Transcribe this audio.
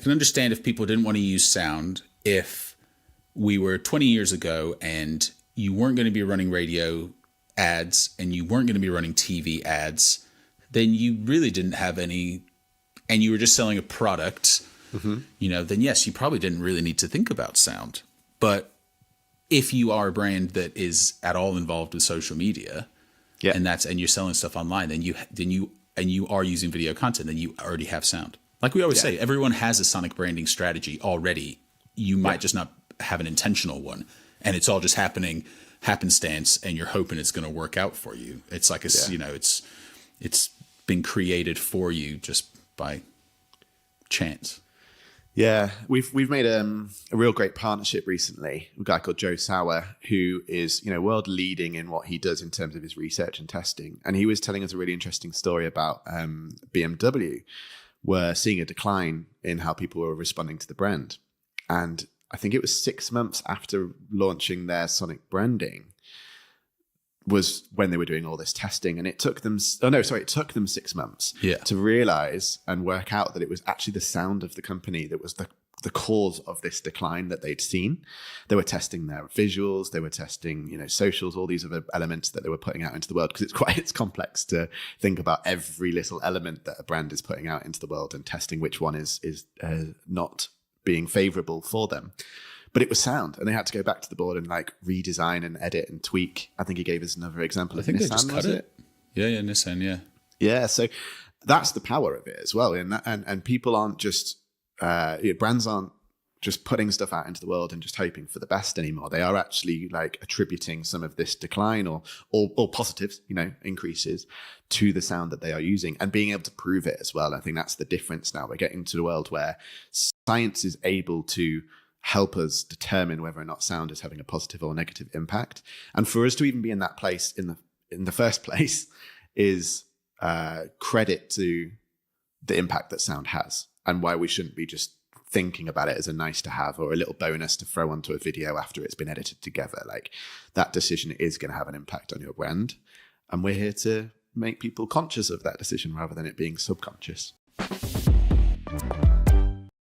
can understand if people didn't want to use sound if we were 20 years ago and you weren't going to be running radio ads and you weren't going to be running TV ads, then you really didn't have any, and you were just selling a product, then yes, you probably didn't really need to think about sound. But if you are a brand that is at all involved with social media, and you're selling stuff online, then you are using video content, then you already have sound. Like we always say, everyone has a sonic branding strategy already. You might just not have an intentional one, and it's all just happenstance, and you're hoping it's going to work out for you. It's like it's been created for you just by chance. Yeah, we've made a real great partnership recently with a guy called Joe Sauer, who is world leading in what he does in terms of his research and testing. And he was telling us a really interesting story about BMW were seeing a decline in how people were responding to the brand. And I think it was 6 months after launching their sonic branding was when they were doing all this testing, and it took them 6 months to realize and work out that it was actually the sound of the company that was the cause of this decline that they'd seen. They were testing their visuals, they were testing, socials, all these other elements that they were putting out into the world, because it's complex to think about every little element that a brand is putting out into the world and testing which one is not being favorable for them. But it was sound, and they had to go back to the board and redesign and edit and tweak. I think he gave us another example. I think Nissan, they just cut it. Yeah, Nissan, yeah. Yeah, so that's the power of it as well. And people aren't just, brands aren't just putting stuff out into the world and just hoping for the best anymore. They are actually attributing some of this decline or positives, increases to the sound that they are using and being able to prove it as well. I think that's the difference now. We're getting to the world where science is able to help us determine whether or not sound is having a positive or negative impact. And for us to even be in that place in the first place is credit to the impact that sound has, and why we shouldn't be just thinking about it as a nice to have or a little bonus to throw onto a video after it's been edited together. That decision is going to have an impact on your brand. And we're here to make people conscious of that decision rather than it being subconscious.